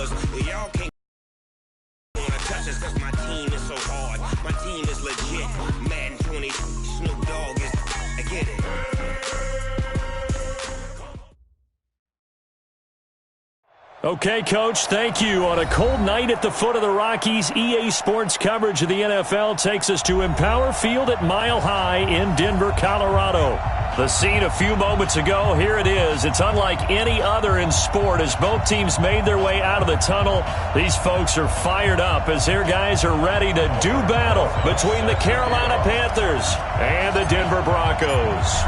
brothers. Y'all can't touch us cause my team is so hard. My team is legit. Madden 20, Snoop Dogg is, I get it. Okay, Coach, thank you. On a cold night at the foot of the Rockies, EA Sports coverage of the NFL takes us to Empower Field at Mile High in Denver, Colorado. The scene a few moments ago, here it is. It's unlike any other in sport as both teams made their way out of the tunnel. These folks are fired up as their guys are ready to do battle between the Carolina Panthers and the Denver Broncos.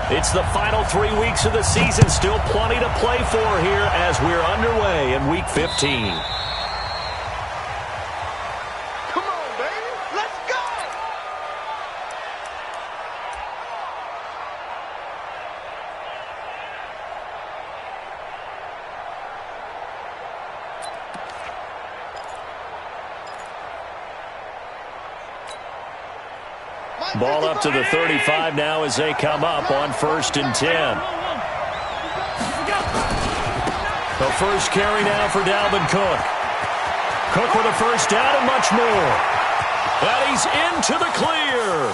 It's the final 3 weeks of the season. Still plenty to play for here as we're underway in Week 15. Come on, baby. Let's go! Ball up to the 35 now as they come up on 1st and 10. The first carry now for Dalvin Cook. Cook with a first down and much more. And he's into the clear.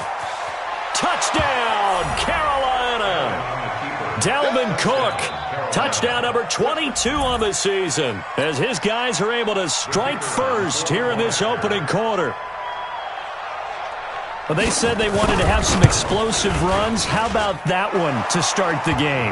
Touchdown, Carolina. Dalvin Cook, touchdown number 22 on the season as his guys are able to strike first here in this opening quarter. Well, they said they wanted to have some explosive runs. How about that one to start the game?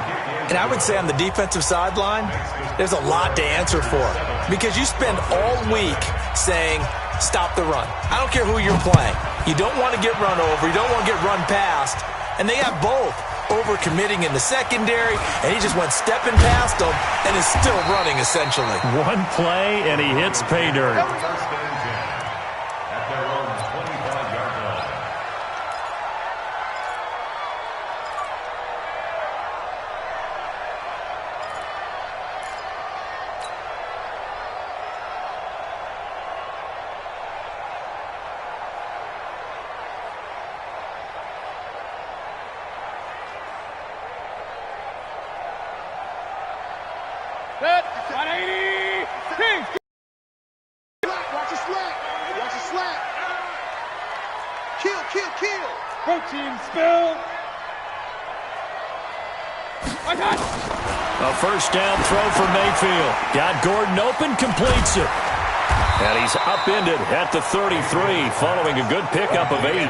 And I would say on the defensive sideline, there's a lot to answer for because you spend all week saying, stop the run. I don't care who you're playing. You don't want to get run over. You don't want to get run past. And they have both over-committing in the secondary, and he just went stepping past them and is still running, essentially. One play, and he hits pay dirt. Set. 180. King. Watch a slap. Watch a slap. Kill, kill, kill. Protein spill. A first down throw for Mayfield. Got Gordon open, completes it. And he's upended at the 33 following a good pickup of 8.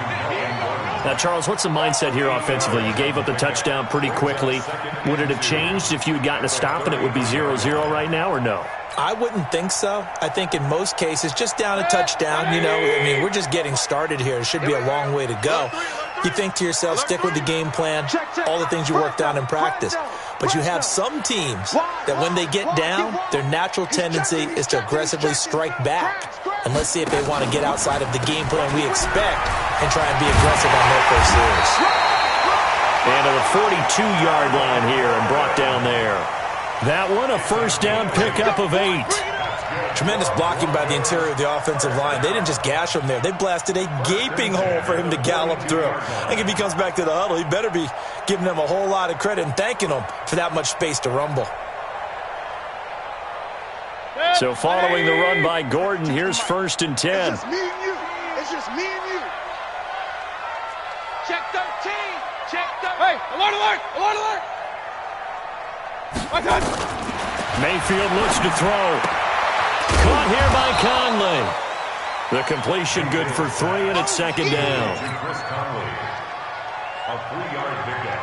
Now, Charles, what's the mindset here offensively? You gave up the touchdown pretty quickly. Would it have changed if you had gotten a stop and it would be 0-0 right now, or no? I wouldn't think so. I think in most cases, just down a touchdown, you know, I mean, we're just getting started here. It should be a long way to go. You think to yourself, stick with the game plan, all the things you worked on in practice. But you have some teams that when they get down, their natural tendency is to aggressively strike back. And let's see if they want to get outside of the game plan we expect and try and be aggressive on their first series. And to the 42-yard line here and brought down there. That one, a first down pickup of 8. Tremendous blocking by the interior of the offensive line. They didn't just gash him there. They blasted a gaping hole for him to gallop through. I think if he comes back to the huddle, he better be giving them a whole lot of credit and thanking them for that much space to rumble. So following the run by Gordon, here's 1st and 10. It's just me and you. It's just me and you. Check 13. Check 13. Hey, alert, alert, alert, alert. Mayfield looks to throw. Caught here by Conley. The completion good for 3, and it's 2nd down. Chris Conley, a 3-yard pickup,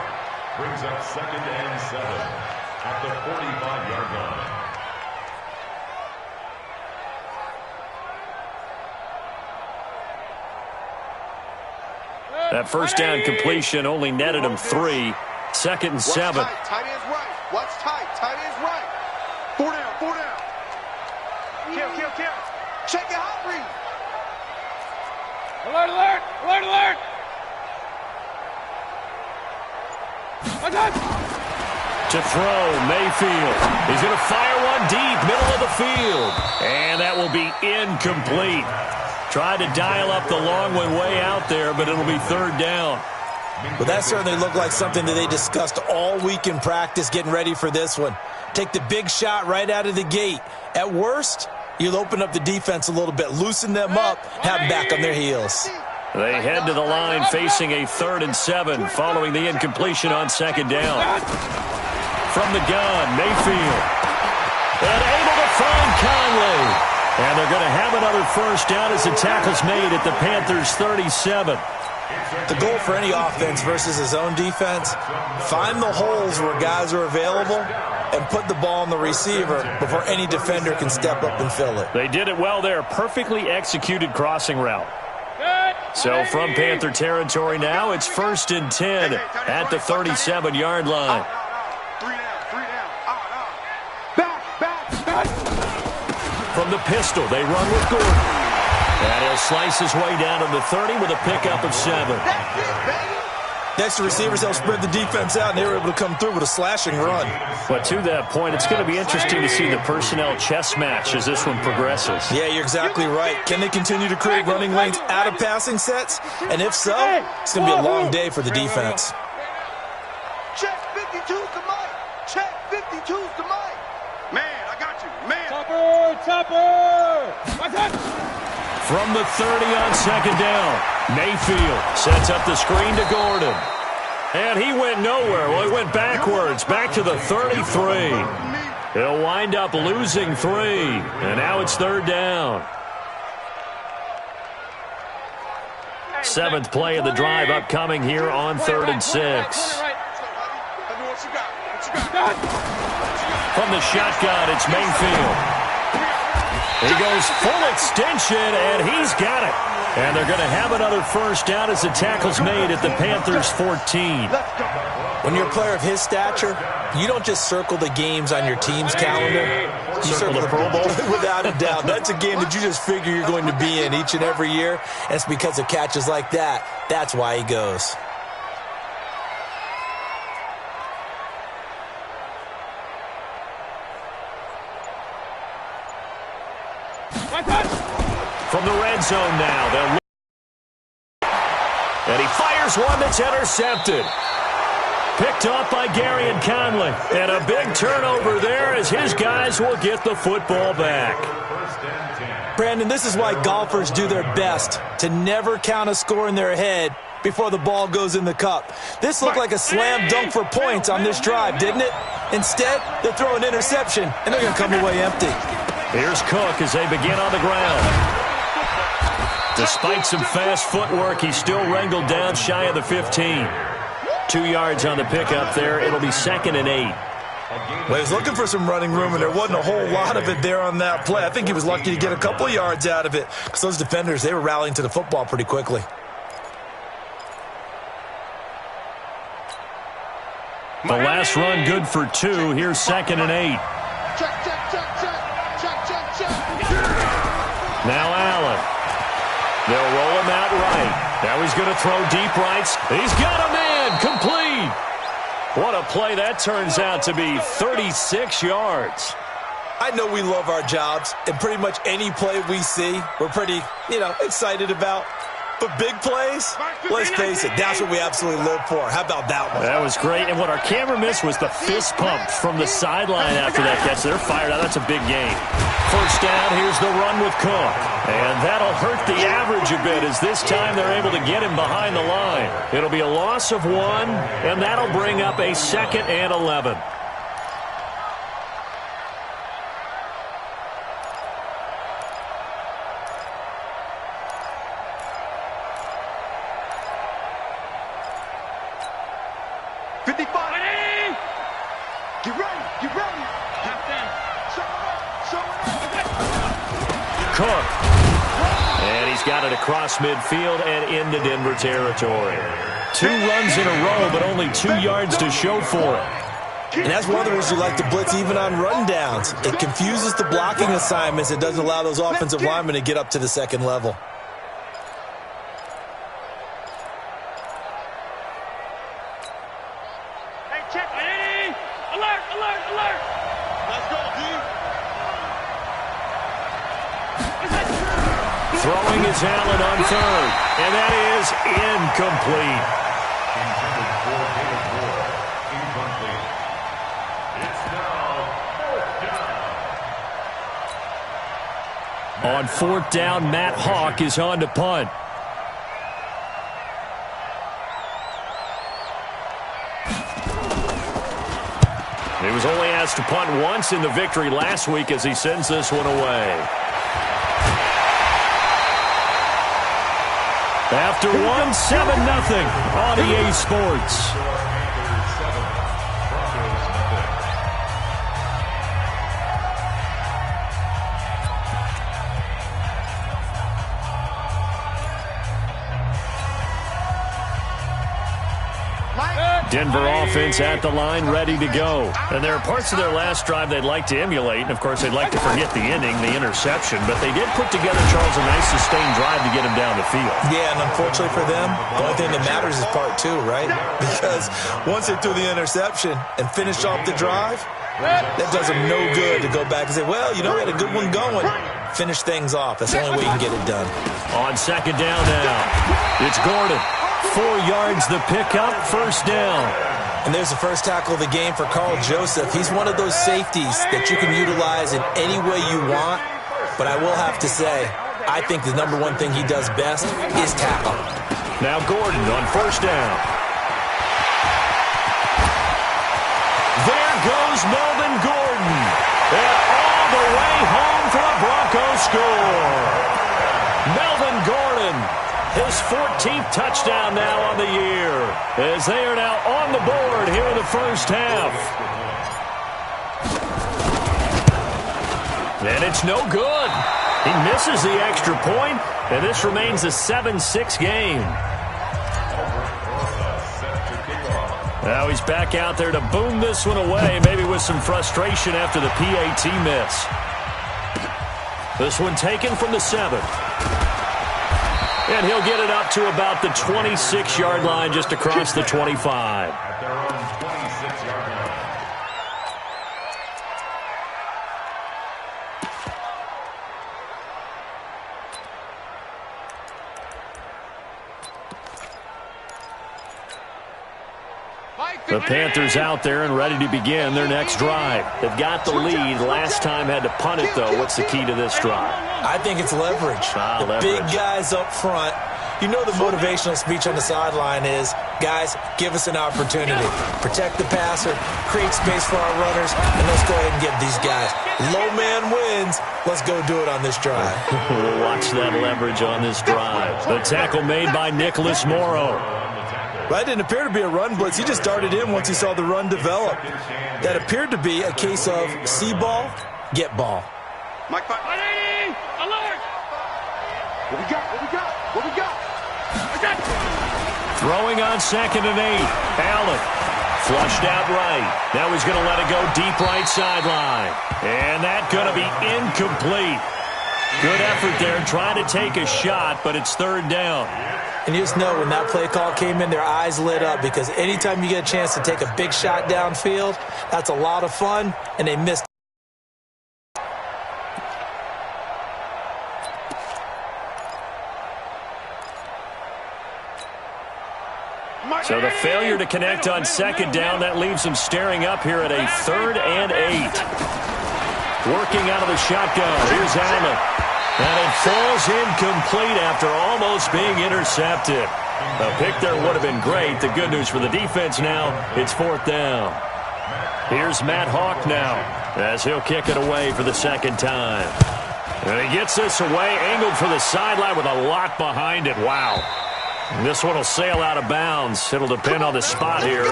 brings up 2nd and 7 at the 45-yard line. That first down completion only netted him 3. 2nd and 7. Watch tight. Tight ends right. Watch tight. Tight ends right. 4 down. 4 down. Kill. Check your hot read. Alert, alert, alert, alert. To throw, Mayfield. He's going to fire one deep, middle of the field. And that will be incomplete. Tried to dial up the long one way out there, but it'll be 3rd down. Well, that certainly looked like something that they discussed all week in practice getting ready for this one. Take the big shot right out of the gate. At worst, you'll open up the defense a little bit, loosen them up, have them back on their heels. They head to the line facing a 3rd and 7 following the incompletion on 2nd down. From the gun, Mayfield. And able to find Conley. And they're going to have another 1st down as the tackle's made at the Panthers' 37. The goal for any offense versus his own defense, find the holes where guys are available and put the ball on the receiver before any defender can step up and fill it. They did it well there. Perfectly executed crossing route. So from Panther territory now, it's 1st and 10 at the 37-yard line. From the pistol, they run with Gordon. And he'll slice his way down to the 30 with a pickup of 7. Next to receivers, they'll spread the defense out, and they were able to come through with a slashing run. But to that point, it's going to be interesting to see the personnel chess match as this one progresses. Yeah, you're exactly right. Can they continue to create running lanes out of passing sets? And if so, it's going to be a long day for the defense. Check 52's the mic. Check 52's the mic. Man, I got you. Man. Topper! From the 30 on 2nd down, Mayfield sets up the screen to Gordon. And he went nowhere. Well, he went backwards, back to the 33. He'll wind up losing 3. And now it's 3rd down. 7th play of the drive upcoming here on 3rd and 6. From the shotgun, it's Mayfield. He goes full extension, and he's got it. And they're going to have another 1st down as the tackle's made at the Panthers' 14. When you're a player of his stature, you don't just circle the games on your team's calendar. You circle the Pro Bowl. Without a doubt. That's a game that you just figure you're going to be in each and every year. And it's because of catches like that. That's why he goes. From the red zone now. And he fires one that's intercepted. Picked off by Gary and Conley. And a big turnover there as his guys will get the football back. Brandon, this is why golfers do their best to never count a score in their head before the ball goes in the cup. This looked like a slam dunk for points on this drive, didn't it? Instead, they throw an interception, and they're going to come away empty. Here's Cook as they begin on the ground. Despite some fast footwork, he's still wrangled down shy of the 15. 2 yards on the pickup there. It'll be 2nd and 8. Well, he was looking for some running room, and there wasn't a whole lot of it there on that play. I think he was lucky to get a couple of yards out of it because those defenders, they were rallying to the football pretty quickly. The last run good for 2. Here's 2nd and 8. Now Allen. They'll roll him out right. Now he's going to throw deep rights. He's got a man. Complete. What a play that turns out to be. 36 yards. I know we love our jobs, and pretty much any play we see, we're pretty, excited about. But big plays, let's face it, that's what we absolutely live for. How about that one? That was great. And what our camera missed was the fist pump from the sideline after that catch. They're fired out. That's a big game. 1st down, here's the run with Cook. And that'll hurt the average a bit as this time they're able to get him behind the line. It'll be a loss of 1, and that'll bring up a 2nd and 11. Cook. And he's got it across midfield and into Denver territory. 2 runs in a row, but only 2 yards to show for it. And that's one of the reasons you like to blitz even on rundowns. It confuses the blocking assignments. It doesn't allow those offensive linemen to get up to the 2nd level. Hey, check. Hey, alert, alert, alert. Let's go, D. Throwing is Allen on 3rd, and that is incomplete. On 4th down, Matt Hawk is on to punt. He was only asked to punt once in the victory last week as he sends this one away. After 1, 7-0 on EA Sports. Denver offense at the line, ready to go. And there are parts of their last drive they'd like to emulate. And, of course, they'd like to forget the inning, the interception. But they did put together, Charles, a nice sustained drive to get him down the field. Yeah, and unfortunately for them, the only thing that matters is part 2, right? Because once they threw the interception and finished off the drive, that does them no good to go back and say, well, you know, we had a good one going. Finish things off. That's the only way you can get it done. On 2nd down now, it's Gordon. 4 yards the pickup, 1st down. And there's the first tackle of the game for Carl Joseph. He's one of those safeties that you can utilize in any way you want. But I will have to say, I think the number one thing he does best is tackle. Now Gordon on 1st down. There goes Melvin Gordon. And all the way home for a Broncos score. Melvin Gordon. His 14th touchdown now on the year, as they are now on the board here in the first half. And it's no good. He misses the extra point, and this remains a 7-6 game. Now he's back out there to boom this one away, maybe with some frustration after the PAT miss. This one taken from the 7th. And he'll get it up to about the 26-yard line, just across the 25. At their own 26-yard line. The Panthers out there and ready to begin their next drive. They've got the lead. Last time had to punt it, though. What's the key to this drive? I think it's leverage. Leverage. Big guys up front. You know the motivational speech on the sideline is, guys, give us an opportunity. Protect the passer, create space for our runners, and let's go ahead and get these guys. Low man wins. Let's go do it on this drive. We'll watch that leverage on this drive. The tackle made by Nicholas Morrow. That didn't appear to be a run blitz. He just darted in once he saw the run develop. That appeared to be a case of see ball, get ball. Mike, Alert! what we got? What we got? What we got? Throwing on 2nd and 8. Allen flushed out right. Now he's going to let it go deep right sideline. And that's going to be incomplete. Good effort there trying to take a shot, but it's 3rd down. And you just know when that play call came in, their eyes lit up because anytime you get a chance to take a big shot downfield, that's a lot of fun, and they missed. So the failure to connect on 2nd down, that leaves them staring up here at a 3rd and 8. Working out of the shotgun. Here's Allen. And it falls incomplete after almost being intercepted. The pick there would have been great. The good news for the defense now, it's 4th down. Here's Matt Hawk now as he'll kick it away for the 2nd time. And he gets this away, angled for the sideline with a lot behind it. Wow. This one will sail out of bounds. It'll depend on the spot here.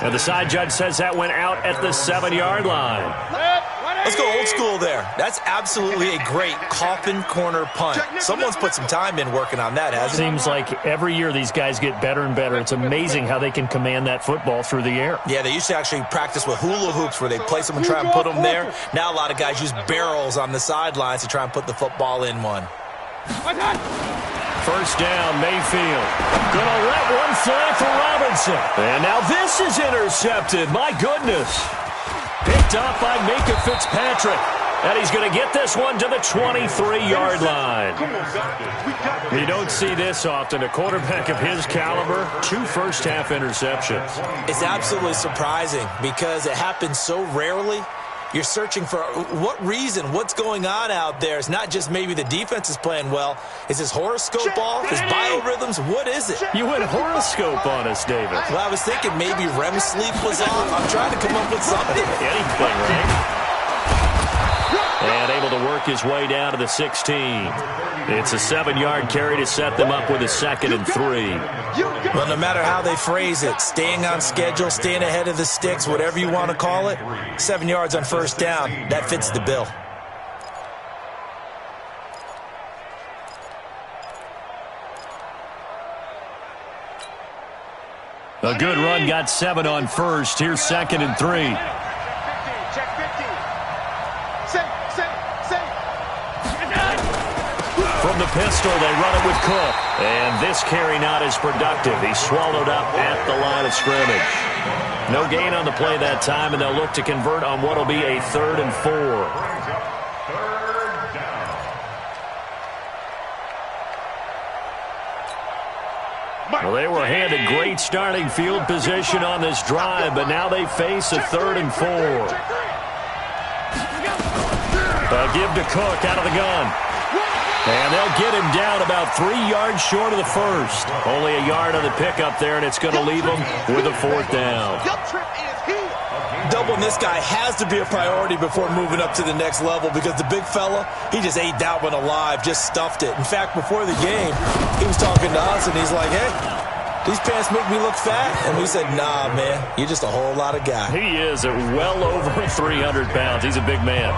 And the side judge says that went out at the 7-yard line. Let's go old school there. That's absolutely a great coffin corner punt. Someone's put some time in working on that, hasn't it? Seems like every year these guys get better and better. It's amazing how they can command that football through the air. Yeah, they used to actually practice with hula hoops where they place them and try and put them there. Now a lot of guys use barrels on the sidelines to try and put the football in one. 1st down, Mayfield. Gonna let one fly for Robinson. And now this is intercepted. My goodness. Picked up by Minka Fitzpatrick. And he's going to get this one to the 23-yard line. You don't see this often. A quarterback of his caliber, 2 first-half interceptions. It's absolutely surprising because it happens so rarely. You're searching for what reason, what's going on out there. It's not just maybe the defense is playing well. Is his horoscope off? His biorhythms? What is it? You went horoscope on us, David. Well, I was thinking maybe REM sleep was off. I'm trying to come up with something. Anything, right? And able to work his way down to the 16. It's a 7-yard carry to set them up with a 2nd and 3. Well, no matter how they phrase it, staying on schedule, staying ahead of the sticks, whatever you want to call it, 7 yards on first down, that fits the bill. A good run got 7 on first. Here's 2nd and 3. Check 15. Safe. From the pistol, they run it with Cook. And this carry not as productive. He's swallowed up at the line of scrimmage. No gain on the play that time, and they'll look to convert on what will be a 3rd and 4. Well, they were handed great starting field position on this drive, but now they face a 3rd and 4. Give to Cook out of the gun. And they'll get him down about 3 yards short of the first. Only a yard on the pickup there, and it's going to leave him with a 4th down. Doubling this guy has to be a priority before moving up to the next level because the big fella, he just ate that one alive, just stuffed it. In fact, before the game, he was talking to us, and he's like, hey, these pants make me look fat. And we said, nah, man, you're just a whole lot of guy. He is at well over 300 pounds. He's a big man.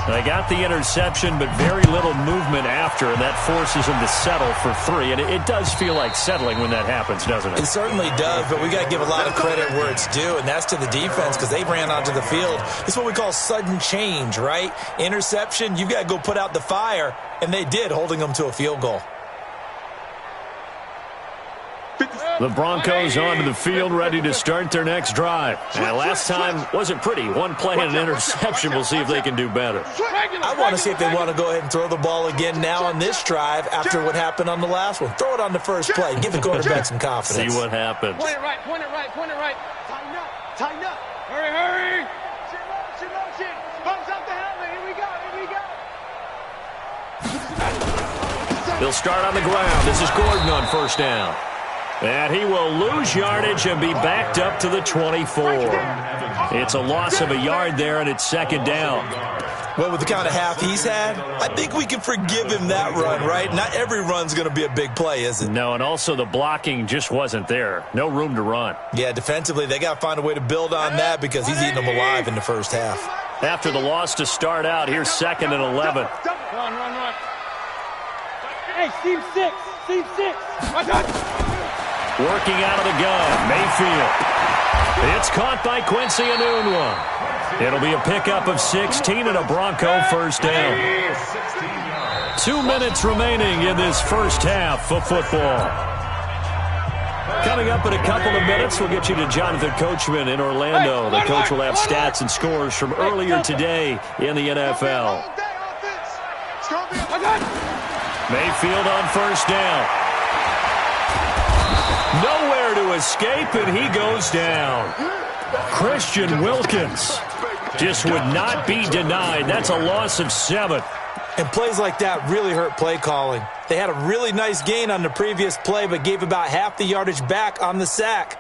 They got the interception, but very little movement after, and that forces him to settle for 3. And it does feel like settling when that happens, doesn't it? It certainly does, but we got to give a lot of credit where it's due, and that's to the defense because they ran onto the field. It's what we call sudden change, right? Interception, you've got to go put out the fire, and they did, holding them to a field goal. The Broncos onto the field, ready to start their next drive. And last time wasn't pretty. One play and an interception. We'll see if they can do better. I want to see if they want to go ahead and throw the ball again now on this drive after what happened on the last one. Throw it on the first play. Give the quarterback some confidence. See what happens. Point it right. Tighten up. Hurry. Motion. Bumps out the helmet. Here we go. They'll start on the ground. This is Gordon on first down. And he will lose yardage and be backed up to the 24. It's a loss of a yard there, and it's 2nd down. Well, with the kind of half he's had, I think we can forgive him that run, right? Not every run's going to be a big play, is it? No, and also the blocking just wasn't there. No room to run. Yeah, defensively, they got to find a way to build on that because he's eating them alive in the first half. After the loss to start out, here's 2nd and 11. Run. Hey, Steve 6. Watch out. Working out of the gun, Mayfield. It's caught by Quincy Enunwa. It'll be a pickup of 16 and a Bronco first down. 2 minutes remaining in this first half of football. Coming up in a couple of minutes, we'll get you to Jonathan Coachman in Orlando. The coach will have stats and scores from earlier today in the NFL. Mayfield on first down. Nowhere to escape, and he goes down. Christian Wilkins just would not be denied. That's a loss of 7. And plays like that really hurt play calling. They had a really nice gain on the previous play, but gave about half the yardage back on the sack.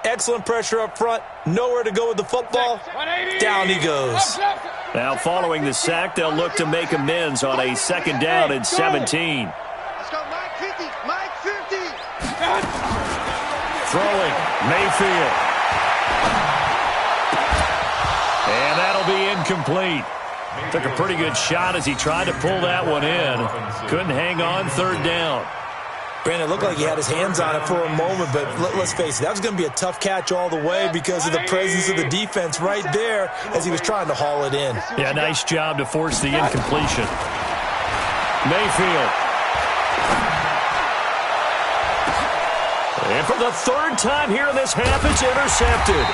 Excellent pressure up front. Nowhere to go with the football. Down he goes. Now, following the sack, they'll look to make amends on a 2nd down and 17. Let's go, Mike 50. Throwing, Mayfield. And that'll be incomplete. Took a pretty good shot as he tried to pull that one in. Couldn't hang on 3rd down. Brandon, it looked like he had his hands on it for a moment, but let's face it, that was going to be a tough catch all the way because of the presence of the defense right there as he was trying to haul it in. Yeah, nice job to force the incompletion. Mayfield. And for the 3rd time here in this half, it's intercepted.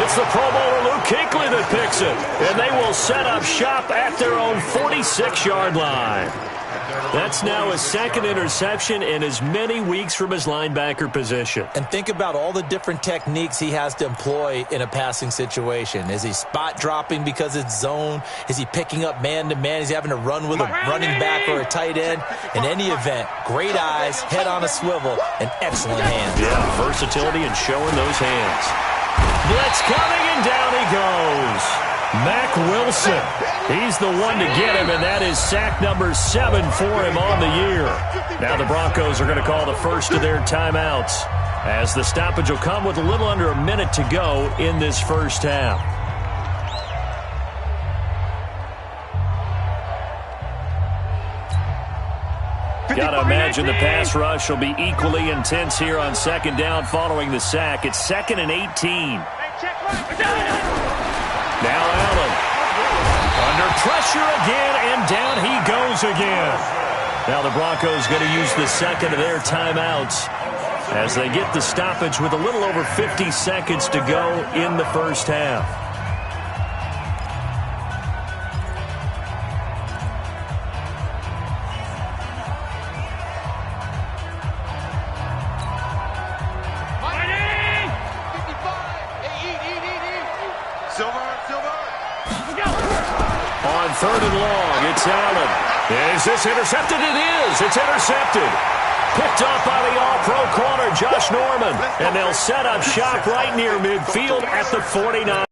It's the Pro Bowler Luke Kuechly that picks it. And they will set up shop at their own 46-yard line. That's now his second interception in as many weeks from his linebacker position. And think about all the different techniques he has to employ in a passing situation. Is he spot dropping because it's zone? Is he picking up man-to-man? Is he having to run with a running back or a tight end? In any event, great eyes, head on a swivel, and excellent hands. Yeah, versatility and showing those hands. Blitz coming, and down he goes. Mack Wilson. He's the one to get him, and that is sack number 7 for him on the year. Now the Broncos are going to call the first of their timeouts, as the stoppage will come with a little under a minute to go in this first half. Got to imagine the pass rush will be equally intense here on second down following the sack. It's 2nd and 18. Now Allen. Under pressure again, and down he goes again. Now the Broncos going to use the second of their timeouts as they get the stoppage with a little over 50 seconds to go in the first half. On 3rd and long, it's Allen. Is this intercepted? It is. It's intercepted. Picked up by the all-pro corner, Josh Norman. And they'll set up shop right near midfield at the 49.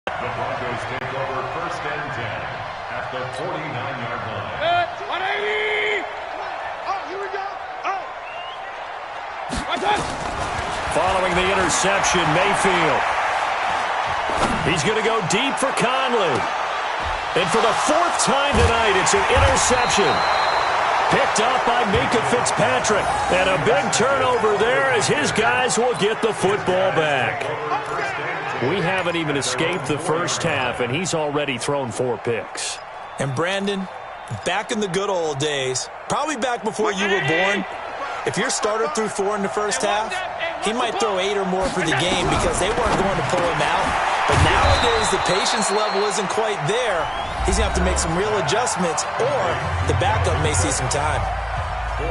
The Broncos take over 1st and 10 at the 49-yard line. 180! Oh, here we go. Oh. Following the interception, Mayfield. He's going to go deep for Conley. And for the 4th time tonight, it's an interception. Picked up by Minkah Fitzpatrick. And a big turnover there as his guys will get the football back. We haven't even escaped the first half, and he's already thrown 4 picks. And Brandon, back in the good old days, probably back before you were born, if your starter threw 4 in the first half, he might throw 8 or more for the game because they weren't going to pull him out. But nowadays, the patience level isn't quite there. He's going to have to make some real adjustments, or the backup may see some time.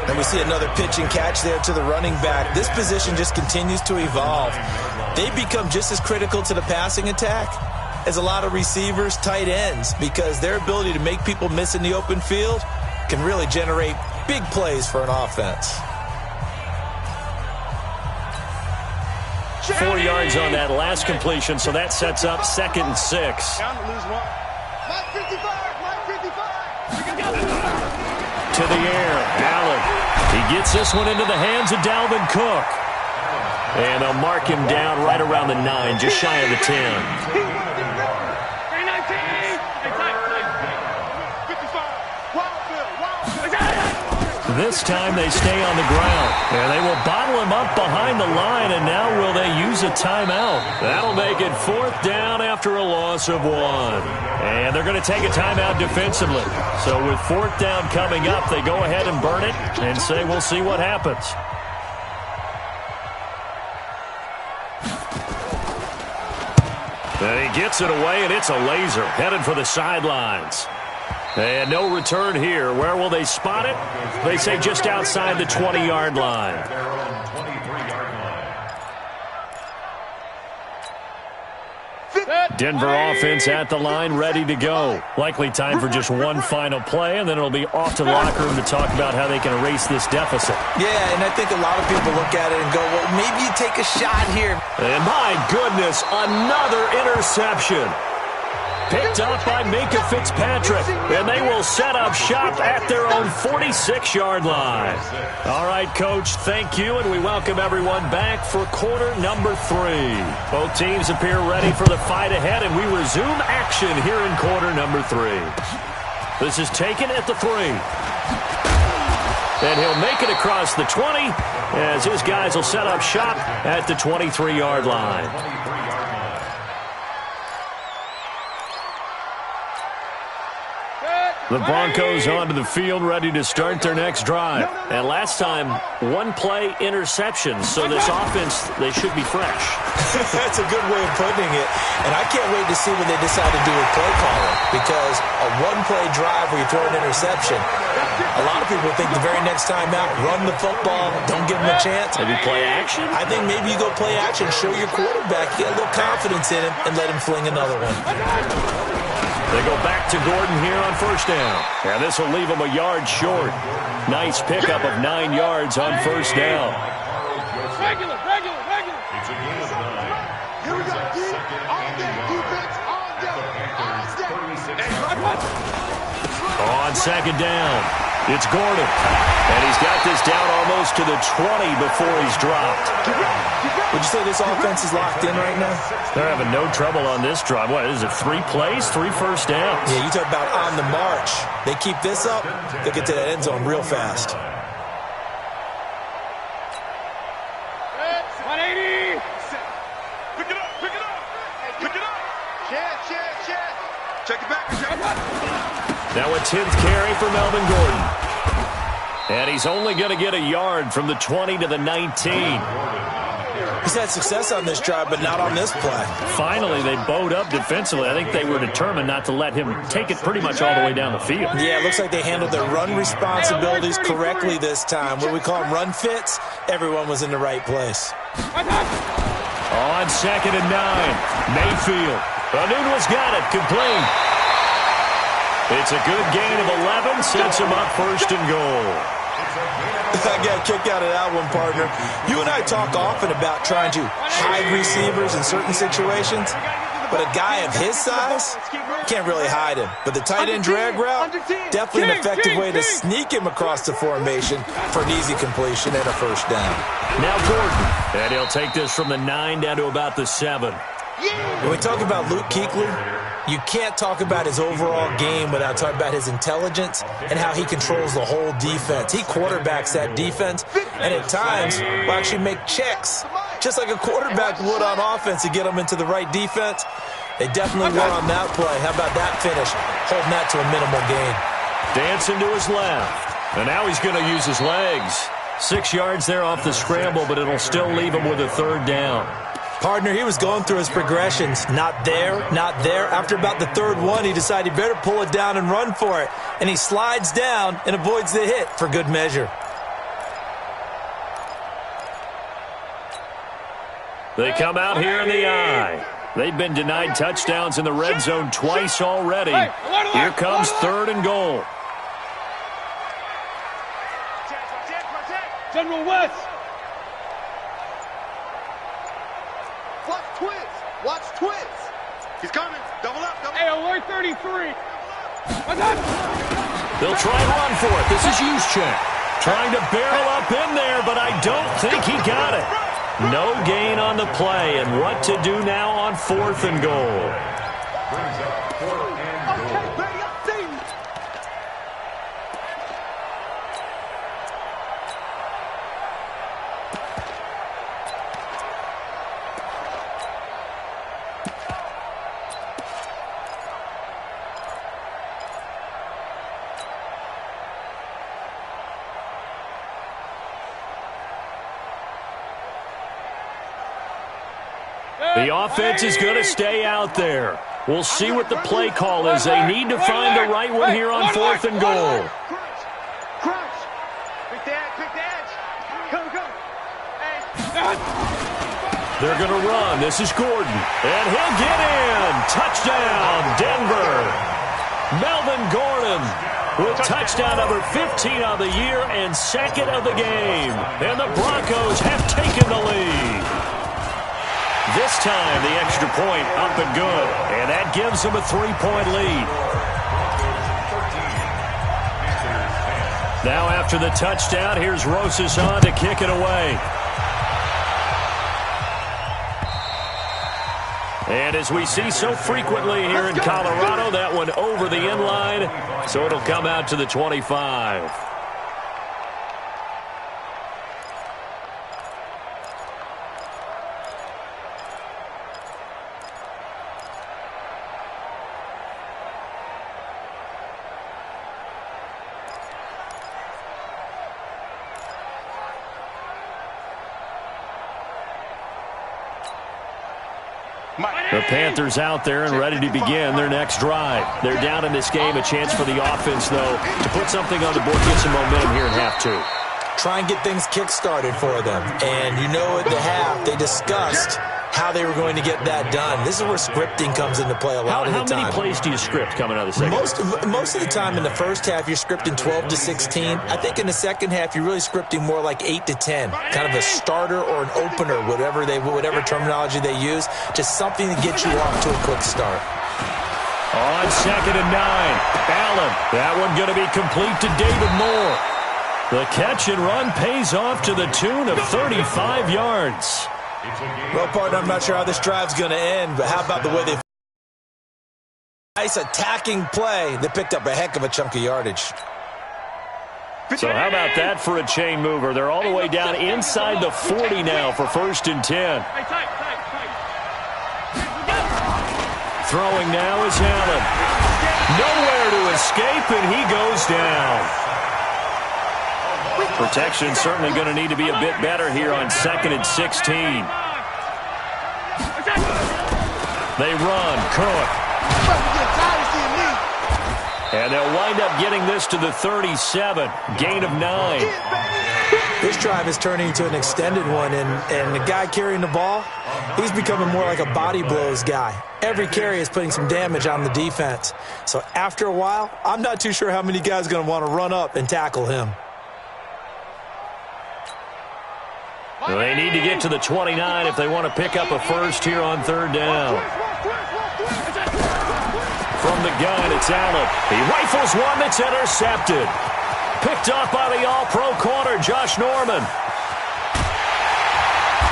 And we see another pitch and catch there to the running back. This position just continues to evolve. They become just as critical to the passing attack as a lot of receivers, tight ends, because their ability to make people miss in the open field can really generate big plays for an offense. 4 yards on that last completion, so that sets up 2nd and 6. Down to lose 1. Mike 55, Mike 55. To the air, Allen. He gets this one into the hands of Dalvin Cook. And they'll mark him down right around the 9, just shy of the 10. 55, This time they stay on the ground, and they will bottle him up behind the line, and now will they use a timeout? That'll make it 4th down after a loss of 1. And they're going to take a timeout defensively. So with 4th down coming up, they go ahead and burn it and say we'll see what happens. And he gets it away, and it's a laser headed for the sidelines. And no return here. Where will they spot it? They say just outside the 20-yard line. Denver offense at the line, ready to go. Likely time for just one final play, and then it'll be off to the locker room to talk about how they can erase this deficit. Yeah, and I think a lot of people look at it and go, well, maybe you take a shot here. And my goodness, another interception. Picked up by Minkah Fitzpatrick, and they will set up shop at their own 46-yard line. All right, Coach, thank you, and we welcome everyone back for quarter number 3. Both teams appear ready for the fight ahead, and we resume action here in quarter number 3. This is taken at the 3. And he'll make it across the 20 as his guys will set up shop at the 23-yard line. The Broncos onto the field, ready to start their next drive. And last time, one-play interception. So this offense, they should be fresh. That's a good way of putting it. And I can't wait to see what they decide to do with play calling. Because a one-play drive where you throw an interception, a lot of people think the very next time out, run the football, don't give them a chance. Maybe play action? I think maybe you go play action, show your quarterback, get a little confidence in him, and let him fling another one. They go back to Gordon here on first down. And this will leave him a yard short. Nice pickup of 9 yards on first down. Regular. It's a gain of 9. Here we go. On deck. Defense on deck. On second down, it's Gordon. And he's got this down almost to the 20 before he's dropped. Would you say this offense is locked in right now? They're having no trouble on this drive. What is it, 3 plays, 3 first downs? Yeah, you talk about on the march. They keep this up, they'll get to that end zone real fast. 180. Pick it up. Chance. Check it back. Now a 10th carry for Melvin Gordon. And he's only going to get a yard from the 20 to the 19. He's had success on this drive, but not on this play. Finally, they bowed up defensively. I think they were determined not to let him take it pretty much all the way down the field. Yeah, it looks like they handled their run responsibilities correctly this time. What we call them run fits, everyone was in the right place. On second and 9, Mayfield. Anunwa's got it, complete. It's a good gain of 11, sets him up first and goal. I got a kick out of that one, partner. You and I talk often about trying to hide receivers in certain situations, but a guy of his size can't really hide him. But the tight end drag route, definitely an effective way to sneak him across the formation for an easy completion and a first down. Now Gordon, and he'll take this from the 9 down to about the 7. When we talk about Luke Kuechly, you can't talk about his overall game without talking about his intelligence and how he controls the whole defense. He quarterbacks that defense, and at times will actually make checks, just like a quarterback would on offense to get them into the right defense. They definitely won on that play. How about that finish? Holding that to a minimal gain. Dancing to his left, and now he's going to use his legs. 6 yards there off the scramble, but it'll still leave him with a third down. Partner, he was going through his progressions. Not there, not there. After about the third one, he decided he better pull it down and run for it. And he slides down and avoids the hit for good measure. They come out here in the eye. They've been denied touchdowns in the red zone twice already. Here comes third and goal. General West. Watch twins. He's coming. Double up. Hey, alert 33. They'll try and run for it. This is Juszczyk. Trying to barrel up in there, but I don't think he got it. No gain on the play, and what to do now on 4th and goal. Brings up 4th and goal. Okay, baby, I'm seeing you. The offense is going to stay out there. We'll see what the play call is. They need to find the right one here on 4th and goal. Crunch. Pick the edge. Come. They're going to run. This is Gordon. And he'll get in. Touchdown, Denver. Melvin Gordon with touchdown number 15 of the year and second of the game. And the Broncos have taken the lead. This time, the extra point up and good. And that gives them a 3-point lead. Now after the touchdown, here's Rosas on to kick it away. And as we see so frequently here in Colorado, that one over the end line, so it'll come out to the 25. The Panthers out there and ready to begin their next drive. They're down in this game. A chance for the offense, though, to put something on the board, get some momentum here in half two. Try and get things kick-started for them. And you know at the half, they discussed how they were going to get that done. This is where scripting comes into play a lot of the time. How many plays do you script coming out of the second? Most of the time in the first half, you're scripting 12 to 16. I think in the second half, you're really scripting more like 8 to 10. Kind of a starter or an opener, whatever terminology they use. Just something to get you off to a quick start. On 2nd and 9, Allen. That one going to be complete to David Moore. The catch and run pays off to the tune of 35 yards. Well, partner, I'm not sure how this drive's going to end, but how about the way they... Nice attacking play. They picked up a heck of a chunk of yardage. So how about that for a chain mover? They're all the way down inside the 40 now for 1st and 10. Throwing now is Allen. Nowhere to escape, and he goes down. Protection certainly going to need to be a bit better here on 2nd and 16. They run. Cook. And they'll wind up getting this to the 37. Gain of 9. This drive is turning into an extended one, and the guy carrying the ball, he's becoming more like a body blows guy. Every carry is putting some damage on the defense. So after a while, I'm not too sure how many guys are going to want to run up and tackle him. They need to get to the 29 if they want to pick up a first here on 3rd down. From the gun, it's Allen. He rifles one that's intercepted. Picked up by the all-pro corner, Josh Norman.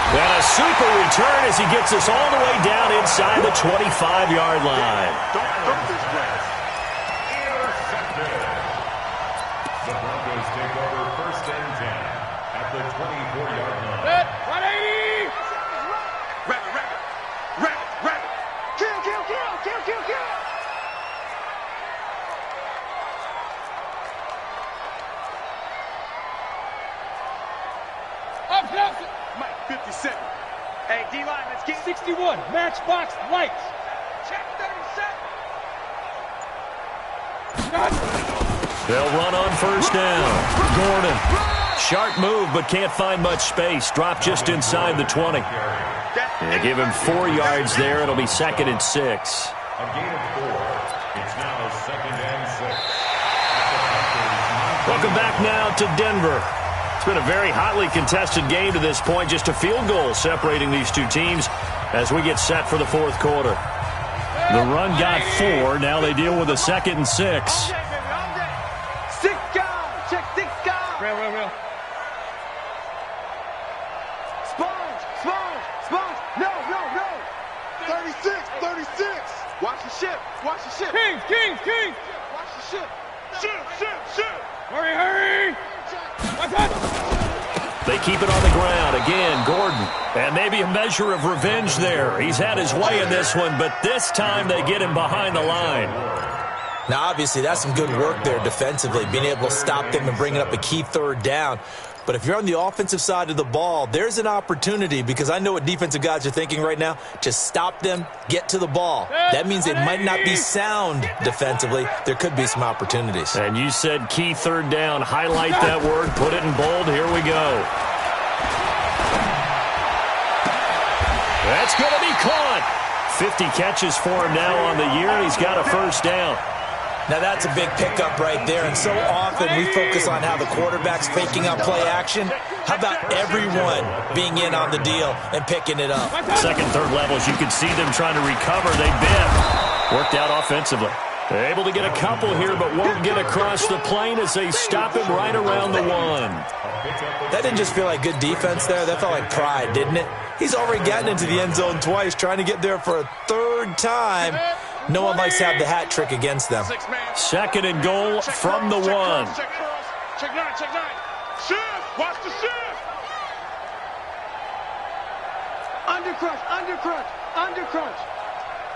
And a super return as he gets us all the way down inside the 25-yard line. The Broncos take over 1st and 10 at the 24-yard line. 180! Rabbit. Kill. Up. Mike, 57. Hey, D-line, let's get 61. Matchbox lights. Check 37. They'll run on 1st down. Gordon. Sharp move, but can't find much space. Drop just inside the 20. They give him 4 yards there. It'll be 2nd and 6. A gain of 4. It's now 2nd and 6. Welcome back now to Denver. It's been a very hotly contested game to this point. Just a field goal separating these two teams as we get set for the 4th quarter. The run got 4. Now they deal with a 2nd and 6. Real. Sponge. No. 36. Watch the ship. King. Watch the ship. Ship. Hurry. Watch out. They keep it on the ground. Again, Gordon. And maybe a measure of revenge there. He's had his way in this one, but this time they get him behind the line. Now, obviously, that's some good work there defensively, being able to stop them and bringing up a key 3rd down. But if you're on the offensive side of the ball, there's an opportunity, because I know what defensive guys are thinking right now. Just stop them, get to the ball. That means it might not be sound defensively. There could be some opportunities. And you said key 3rd down. Highlight that word. Put it in bold. Here we go. That's going to be caught. 50 catches for him now on the year, and he's got a 1st down. Now, that's a big pickup right there, and so often we focus on how the quarterback's faking out play action. How about everyone being in on the deal and picking it up? 2nd, 3rd levels, you can see them trying to recover. They bit. Worked out offensively. They're able to get a couple here, but won't get across the plane as they stop him right around the 1. That didn't just feel like good defense there. That felt like pride, didn't it? He's already gotten into the end zone twice, trying to get there for a 3rd time. No one likes to have the hat trick against them. 2nd and goal from the 1. Check 9. Shift. Watch the shift. Undercrunch.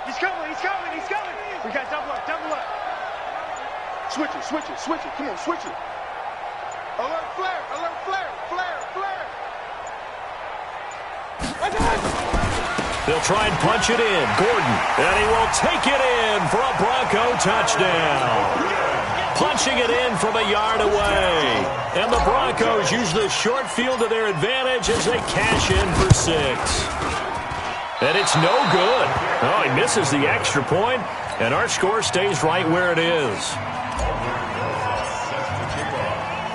He's coming. We got double up. Switch it. Come on, switch it. Alert flare. Watch out. They'll try and punch it in. Gordon, and he will take it in for a Bronco touchdown. Punching it in from a yard away. And the Broncos use the short field to their advantage as they cash in for 6. And it's no good. Oh, he misses the extra point, and our score stays right where it is.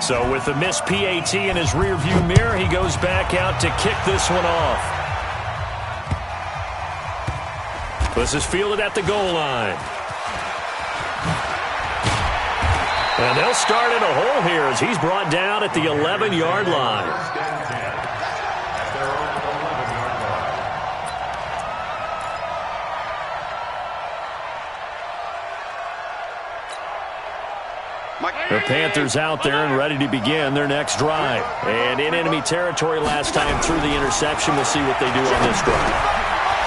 So with the missed PAT in his rearview mirror, he goes back out to kick this one off. This is fielded at the goal line. And they'll start in a hole here as he's brought down at the 11-yard line. The Panthers out there and ready to begin their next drive. And in enemy territory last time through the interception. We'll see what they do on this drive.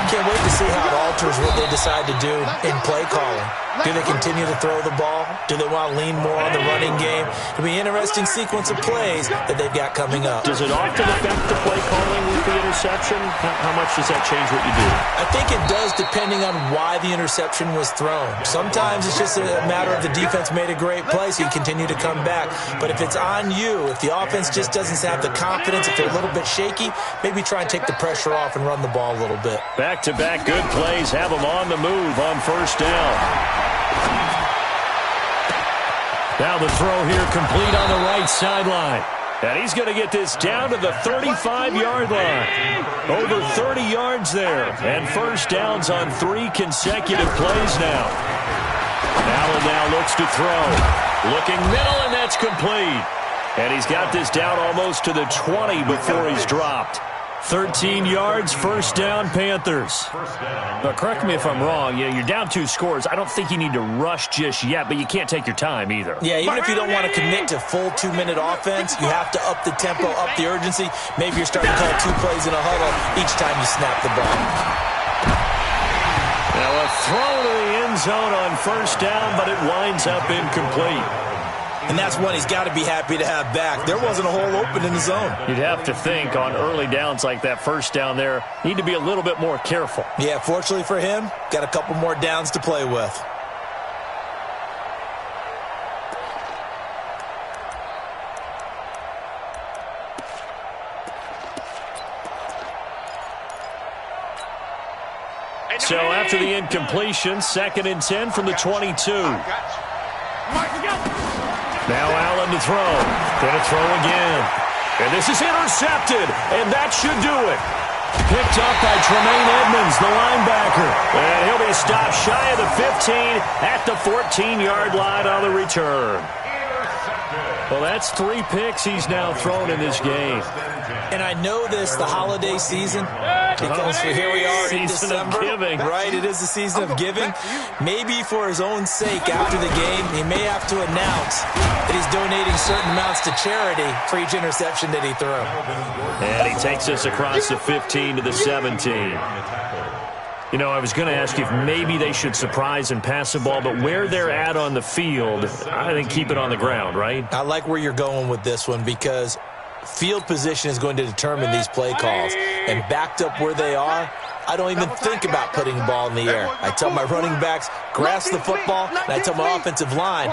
Can't wait to see how it alters what they decide to do in play calling. Do they continue to throw the ball? Do they want to lean more on the running game? It'll be an interesting sequence of plays that they've got coming up. Does it often affect the play calling with the interception? How much does that change what you do? I think it does depending on why the interception was thrown. Sometimes it's just a matter of the defense made a great play, so you continue to come back. But if it's on you, if the offense just doesn't have the confidence, if they're a little bit shaky, maybe try and take the pressure off and run the ball a little bit. Back-to-back good plays have them on the move on first down. Now the throw here complete on the right sideline. And he's going to get this down to the 35-yard line. Over 30 yards there. And first downs on 3 consecutive plays now. Allen now looks to throw. Looking middle, and that's complete. And he's got this down almost to the 20 before he's dropped. 13 yards, first down, Panthers. Now, correct me if I'm wrong. Yeah, you're down 2 scores. I don't think you need to rush just yet, but you can't take your time either. Yeah, even if you don't want to commit to full 2-minute offense, you have to up the tempo, up the urgency. Maybe you're starting to call 2 plays in a huddle each time you snap the ball. Now a throw to the end zone on first down, but it winds up incomplete. And that's one he's got to be happy to have back. There wasn't a hole open in the zone. You'd have to think on early downs like that first down there, need to be a little bit more careful. Yeah, fortunately for him, got a couple more downs to play with. So after the incompletion, 2nd and 10 from the 22. Now Allen to throw. Going to throw again. And this is intercepted. And that should do it. Picked up by Tremaine Edmonds, the linebacker. And he'll be stopped shy of the 15 at the 14-yard line on the return. Well, that's 3 picks he's now thrown in this game. And I know this, the holiday season, because here we are in December. Of giving. Right, it is the season of giving. Maybe for his own sake after the game, he may have to announce that he's donating certain amounts to charity for each interception that he threw. And he takes us across the 15 to the 17. You know, I was going to ask you if maybe they should surprise and pass the ball, but where they're at on the field, I think keep it on the ground, right? I like where you're going with this one because field position is going to determine these play calls. And backed up where they are, I don't even think about putting the ball in the air. I tell my running backs, grasp the football, and I tell my offensive line,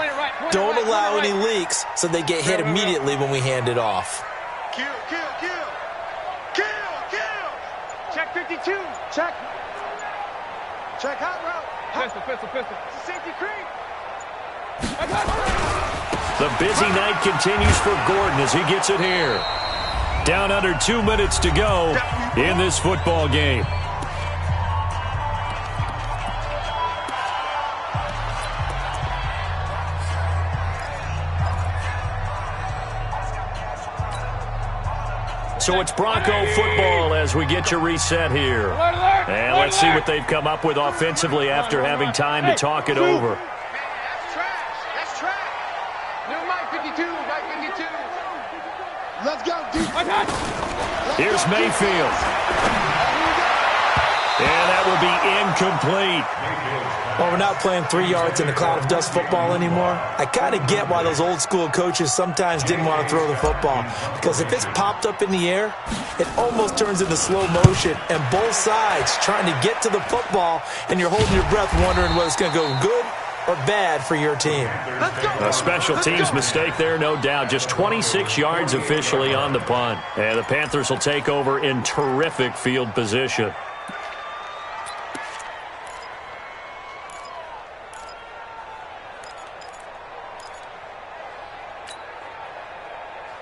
don't allow any leaks so they get hit immediately when we hand it off. Kill, kill, kill. Kill, kill. Check 52. Check. Check hot route. Pistol. Safety creep. The busy night continues for Gordon as he gets it here. Down under 2 minutes to go in this football game. So it's Bronco football as we get you reset here. And let's see what they've come up with offensively after having time to talk it over. That's trash. New Mike 52. Let's go, deep. Here's Mayfield. And that will be incomplete. Well, we're not playing 3 yards in a cloud of dust football anymore. I kind of get why those old school coaches sometimes didn't want to throw the football. Because if it's popped up in the air, it almost turns into slow motion. And both sides trying to get to the football, and you're holding your breath wondering whether it's going to go good or bad for your team. A special teams mistake there, no doubt. Just 26 yards officially on the punt. And the Panthers will take over in terrific field position.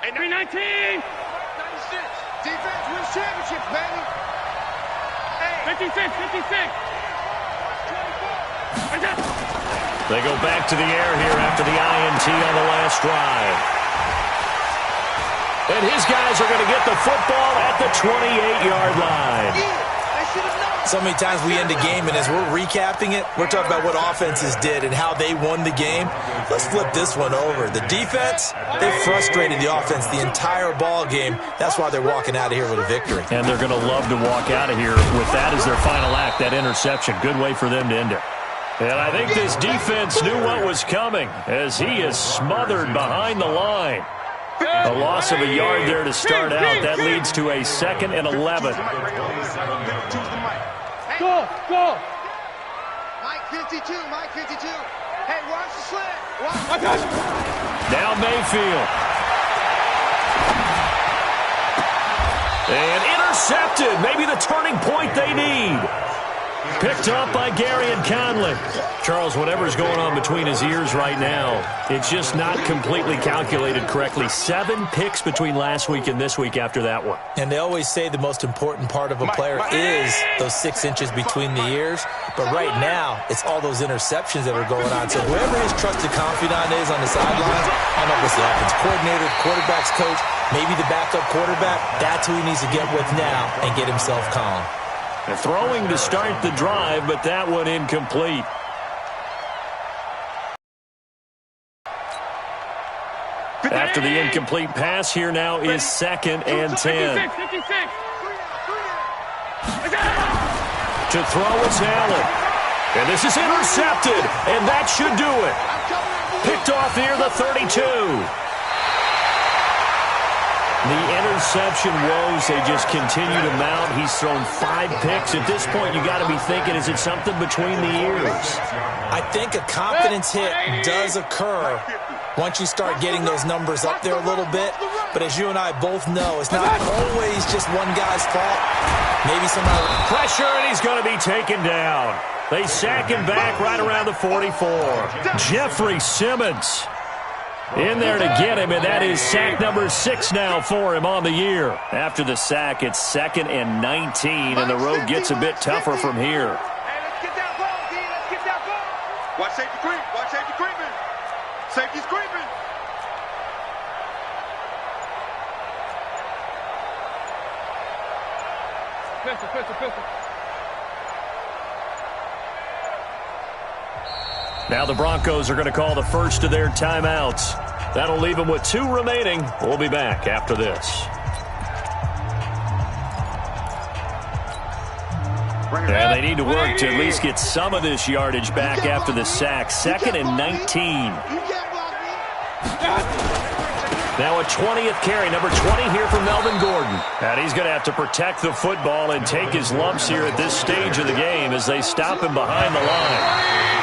Hey, 319! 96. Defense wins championships, baby. Hey. 56, 56! They go back to the air here after the INT on the last drive. And his guys are going to get the football at the 28-yard line. So many times we end a game, and as we're recapping it, we're talking about what offenses did and how they won the game. Let's flip this one over. The defense, they frustrated the offense the entire ball game. That's why they're walking out of here with a victory. And they're going to love to walk out of here with that as their final act, that interception. Good way for them to end it. And I think this defense knew what was coming as he is smothered behind the line. A loss of a yard there to start out. That leads to a 2nd and 11. Go, go! Mike 52, Mike 52. Hey, watch the slant. I got you. Now Mayfield. And intercepted. Maybe the turning point they need. Picked up by Gary and Conley. Charles, whatever's going on between his ears right now, it's just not completely calculated correctly. 7 picks between last week and this week after that one. And they always say the most important part of a player is those 6 inches between the ears. But right now, it's all those interceptions that are going on. So whoever his trusted confidant is on the sidelines, I don't know if it's the offense coordinator, the quarterback's coach, maybe the backup quarterback, that's who he needs to get with now and get himself calm. And throwing to start the drive, but that one incomplete. After the incomplete pass, here now is 2nd and 10. 56. To throw is Allen. And this is intercepted, and that should do it. Picked off near the 32. The interception woes, they just continue to mount. He's thrown 5 picks. At this point, you got to be thinking, is it something between the ears? I think a confidence hit does occur once you start getting those numbers up there a little bit. But as you and I both know, it's not always just one guy's fault. Maybe somebody... Pressure, and he's going to be taken down. They sack him back right around the 44. Jeffrey Simmons in there to get him, and that is sack number 6 now for him on the year. After the sack, it's 2nd and 19, and the road gets a bit tougher from here. Hey, let's get that ball, D. Let's get that ball. Watch safety creep. Watch safety creeping. Safety's creeping. Pistol. Now the Broncos are going to call the first of their timeouts. That'll leave them with 2 remaining. We'll be back after this. And they need to work to at least get some of this yardage back after the sack. 2nd and 19. Now a 20th carry, number 20 here for Melvin Gordon. And he's going to have to protect the football and take his lumps here at this stage of the game as they stop him behind the line.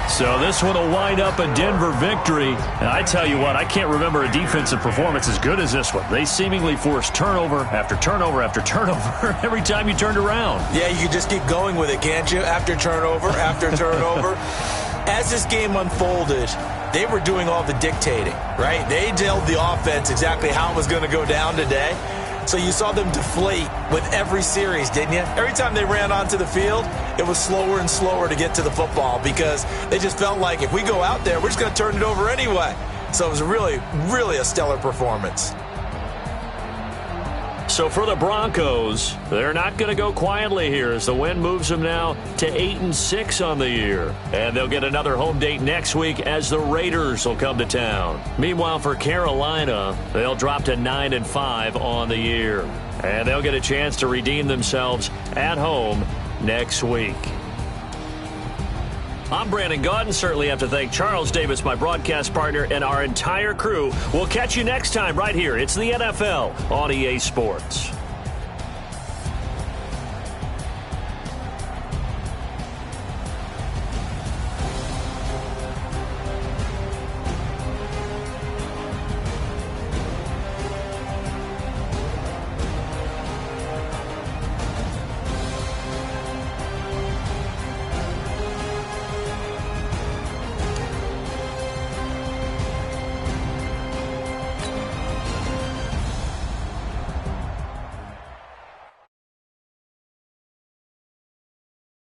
So this one will wind up a Denver victory. And I tell you what, I can't remember a defensive performance as good as this one. They seemingly forced turnover after turnover after turnover every time you turned around. Yeah, you can just keep going with it, can't you? After turnover, after turnover. As this game unfolded, they were doing all the dictating, right? They told the offense exactly how it was going to go down today. So you saw them deflate with every series, didn't you? Every time they ran onto the field, it was slower and slower to get to the football because they just felt like if we go out there, we're just going to turn it over anyway. So it was really, really a stellar performance. So for the Broncos, they're not going to go quietly here as the win moves them now to 8-6 on the year. And they'll get another home date next week as the Raiders will come to town. Meanwhile, for Carolina, they'll drop to 9-5 on the year. And they'll get a chance to redeem themselves at home next week. I'm Brandon Gaudin. Certainly have to thank Charles Davis, my broadcast partner, and our entire crew. We'll catch you next time right here. It's the NFL on EA Sports.